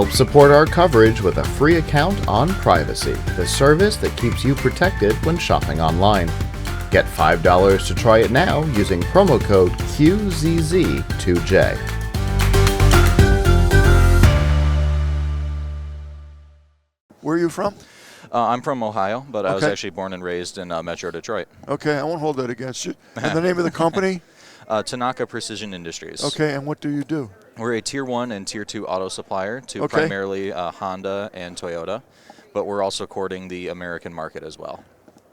Help support our coverage with a free account on Privacy, the service that keeps you protected when shopping online. Get $5 to try it now using promo code QZZ2J. Where are you from? I'm from Ohio, but I was actually born and raised in Metro Detroit. Okay, I won't hold that against you. And the name of the company? Tanaka Precision Industries. Okay, and what do you do? We're a Tier 1 and Tier 2 auto supplier to primarily Honda and Toyota, but we're also courting the American market as well.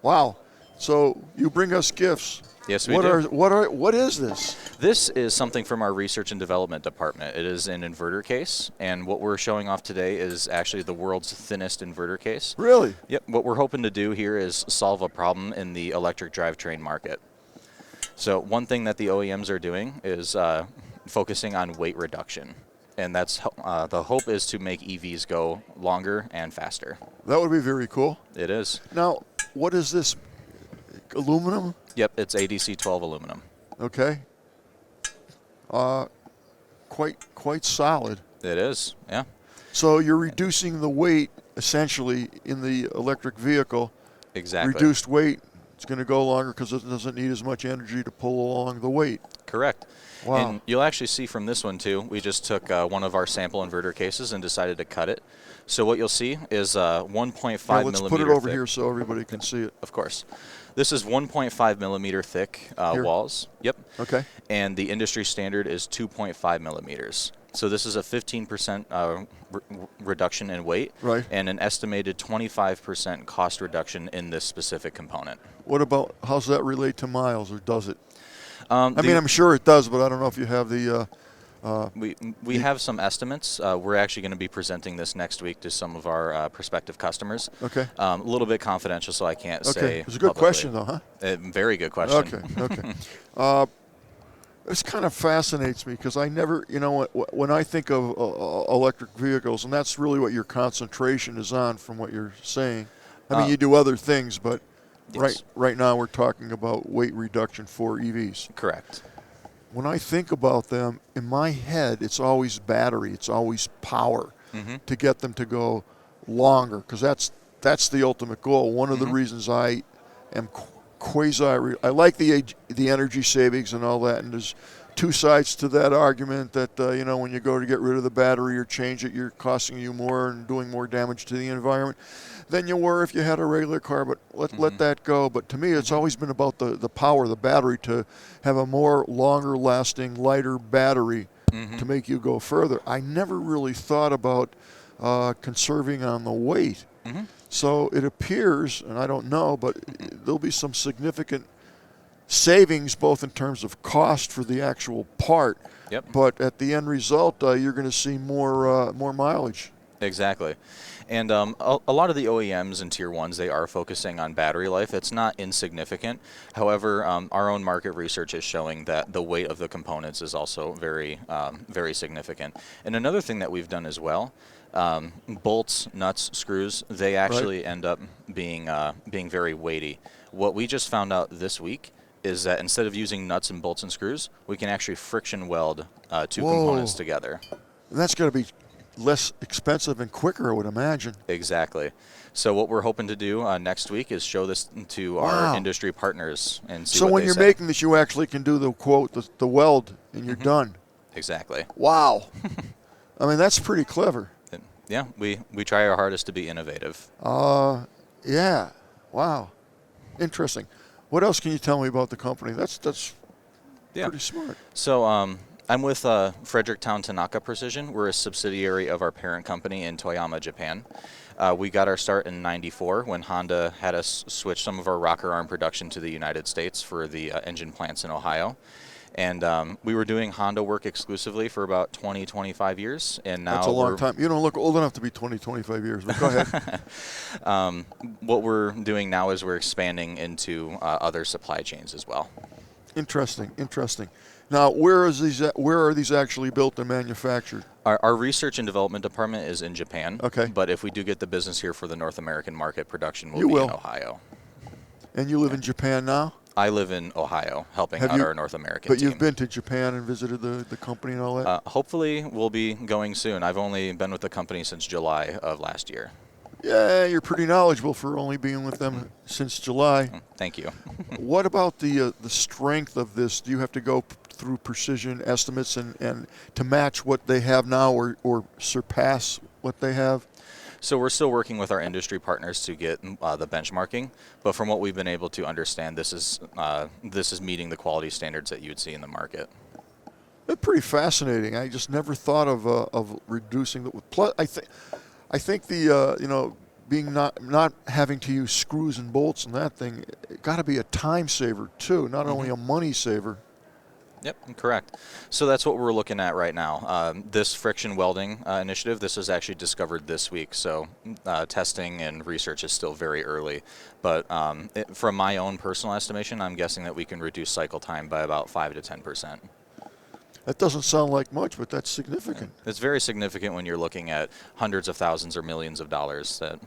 Wow. So you bring us gifts. Yes, we do. What is this? This is something from our research and development department. It is an inverter case, and what we're showing off today is actually the world's thinnest inverter case. Really? Yep. What we're hoping to do here is solve a problem in the electric drivetrain market. So one thing that the OEMs are doing is focusing on weight reduction, and that's the hope is to make EVs go longer and faster. That would be very cool. It is. Now, what is this? Aluminum? Yep, it's ADC 12 aluminum. Okay. Quite solid. It is, yeah. So you're reducing the weight essentially in the electric vehicle. Exactly. Reduced weight. It's going to go longer because it doesn't need as much energy to pull along the weight. Correct. Wow. And you'll actually see from this one too, we just took one of our sample inverter cases and decided to cut it. So what you'll see is 1.5 millimeter let's put it over thick. here so everybody can see it. Of course. This is 1.5 millimeter thick walls. Yep. Okay. And the industry standard is 2.5 millimeters. So this is a 15% reduction in weight, right, and an estimated 25% cost reduction in this specific component. What about, how's that relate to miles, or does it? I mean, I'm sure it does, but I don't know if you have the... we have some estimates. We're actually going to be presenting this next week to some of our prospective customers. Okay. A little bit confidential, so I can't say. It's a good question, though, huh? Very good question. Okay. This kind of fascinates me because I never, when I think of electric vehicles, and that's really what your concentration is on from what you're saying. I mean, you do other things, but yes, right now we're talking about weight reduction for EVs. Correct. When I think about them, in my head, it's always battery, it's always power to get them to go longer, because that's the ultimate goal. One of the reasons I am I like the energy savings and all that, and there's two sides to that argument that, when you go to get rid of the battery or change it, you're costing you more and doing more damage to the environment than you were if you had a regular car, but let that go. But to me, it's always been about the power, the battery, to have a more longer-lasting, lighter battery to make you go further. I never really thought about conserving on the weight. So it appears, and I don't know, but there'll be some significant savings both in terms of cost for the actual part, but at the end result, you're going to see more mileage. Exactly. And a lot of the OEMs and Tier 1s, they are focusing on battery life. It's not insignificant. However, our own market research is showing that the weight of the components is also very, very significant. And another thing that we've done as well, bolts, nuts, screws, they actually end up being very weighty. What we just found out this week is that instead of using nuts and bolts and screws, we can actually friction weld two components together. And that's going to be less expensive and quicker, I would imagine. Exactly. So what we're hoping to do next week is show this to our industry partners and see what they say. So when you're making this, you actually can do the weld, and you're done. Exactly. Wow. I mean, that's pretty clever. Yeah, we try our hardest to be innovative. Yeah. Wow. Interesting. What else can you tell me about the company? That's pretty smart. So I'm with Fredericktown Tanaka Precision. We're a subsidiary of our parent company in Toyama, Japan. We got our start in '94 when Honda had us switch some of our rocker arm production to the United States for the engine plants in Ohio. And we were doing Honda work exclusively for about 20, 25 years. And now that's a long time. You don't look old enough to be 20, 25 years, but go ahead. What we're doing now is we're expanding into other supply chains as well. Interesting. Now, where are these actually built and manufactured? Our research and development department is in Japan. Okay. But if we do get the business here for the North American market, production will be in Ohio. And you live in Japan now? I live in Ohio, helping out our North American But team. you've been to Japan and visited the company and all that? Hopefully, we'll be going soon. I've only been with the company since July of last year. Yeah, you're pretty knowledgeable for only being with them since July. Thank you. What about the strength of this? Do you have to go through precision estimates and to match what they have now or surpass what they have? So we're still working with our industry partners to get the benchmarking, but from what we've been able to understand, this is meeting the quality standards that you would see in the market. That's pretty fascinating. I just never thought of reducing the. Plus, I think the being not having to use screws and bolts and that thing, it got to be a time saver too, not only a money saver. Yep, correct. So that's what we're looking at right now. This friction welding initiative, this was actually discovered this week, so testing and research is still very early. But from my own personal estimation, I'm guessing that we can reduce cycle time by about 5 to 10%. That doesn't sound like much, but that's significant. It's very significant when you're looking at hundreds of thousands or millions of dollars. That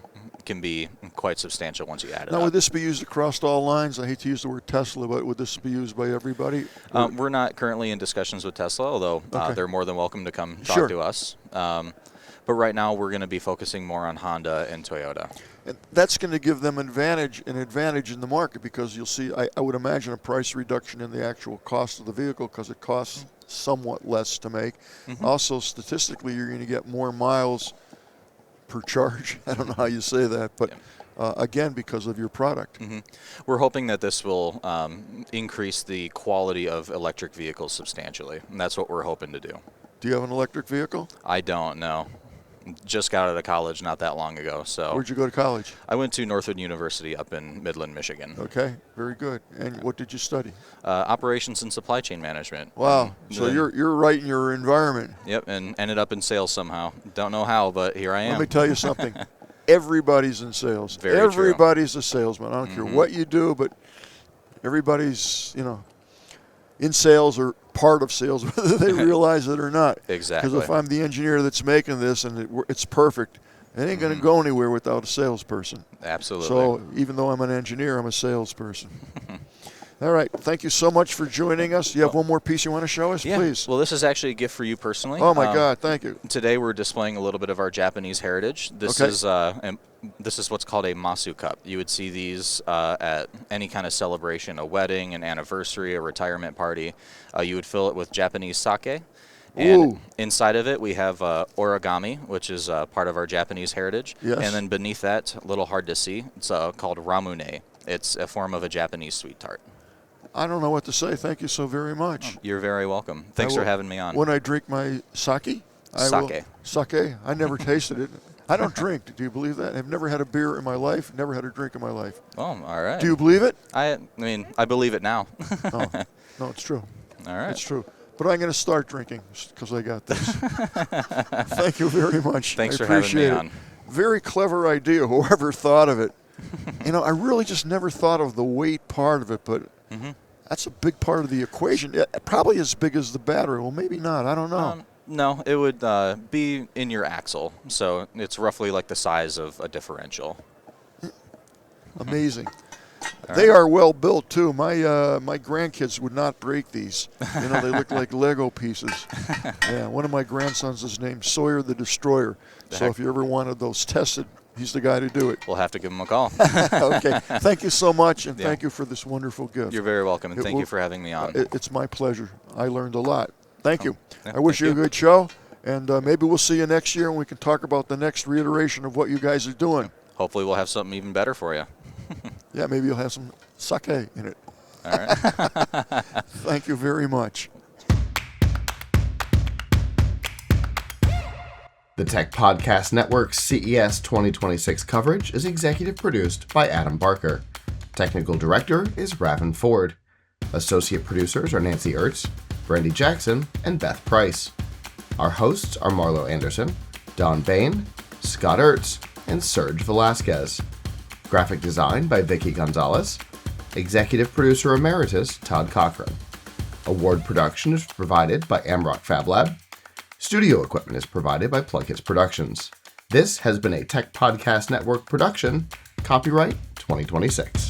can be quite substantial once you add it Now, up. would this be used across all lines? I hate to use the word Tesla, but would this be used by everybody? We're not currently in discussions with Tesla, although they're more than welcome to come talk to us. But right now, we're going to be focusing more on Honda and Toyota. And that's going to give them an advantage in the market because you'll see, I would imagine, a price reduction in the actual cost of the vehicle because it costs somewhat less to make. Also, statistically, you're going to get more miles per charge. I don't know how you say that, but again, because of your product. We're hoping that this will increase the quality of electric vehicles substantially, and that's what we're hoping to do. Do you have an electric vehicle? I don't know. Just got out of college not that long ago. So where'd you go to college? I went to Northwood University up in Midland, Michigan. Okay, very good. And what did you study? Operations and supply chain management. Wow. So you're right in your environment. Yep, and ended up in sales somehow. Don't know how, but here I am. Let me tell you something. Everybody's in sales. Everybody's a salesman. I don't care what you do, but everybody's, in sales or part of sales, whether they realize it or not. Exactly. Because if I'm the engineer that's making this and it's perfect, it ain't going to go anywhere without a salesperson. Absolutely. So even though I'm an engineer, I'm a salesperson. All right. Thank you so much for joining us. You have one more piece you want to show us, please? Well, this is actually a gift for you personally. Oh, my God. Thank you. Today we're displaying a little bit of our Japanese heritage. This is what's called a masu cup. You would see these at any kind of celebration, a wedding, an anniversary, a retirement party. You would fill it with Japanese sake. And inside of it, we have origami, which is part of our Japanese heritage. Yes. And then beneath that, a little hard to see, it's called ramune. It's a form of a Japanese sweet tart. I don't know what to say. Thank you so very much. You're very welcome. Thanks for having me on. When I drink my sake, sake. I never tasted it. I don't drink. Do you believe that? I've never had a beer in my life. Never had a drink in my life. Oh, all right. Do you believe it? I believe it now. No, it's true. All right. It's true. But I'm going to start drinking because I got this. Thank you very much. Thanks for having me on. Very clever idea, whoever thought of it. I really just never thought of the weight part of it, but that's a big part of the equation. Probably as big as the battery. Well, maybe not. I don't know. No, it would be in your axle, so it's roughly like the size of a differential. Amazing. They are well built too. My grandkids would not break these. They look like Lego pieces. Yeah, one of my grandsons is named Sawyer the Destroyer. So if you ever wanted those tested, he's the guy to do it. We'll have to give him a call. Okay. Thank you so much, and thank you for this wonderful gift. You're very welcome, and thank you for having me on. It's my pleasure. I learned a lot. Thank you. I wish you a good show, and maybe we'll see you next year, and we can talk about the next reiteration of what you guys are doing. Hopefully we'll have something even better for you. Yeah, maybe you'll have some sake in it. All right. Thank you very much. The Tech Podcast Network's CES 2026 coverage is executive produced by Adam Barker. Technical director is Ravin Ford. Associate producers are Nancy Ertz, Brandy Jackson, and Beth Price. Our hosts are Marlo Anderson, Don Bain, Scott Ertz, and Serge Velasquez. Graphic design by Vicky Gonzalez. Executive producer emeritus Todd Cochran. Award production is provided by Amrock Fab Lab. Studio equipment is provided by PLUGHITZ Productions. This has been a Tech Podcast Network production. Copyright 2026.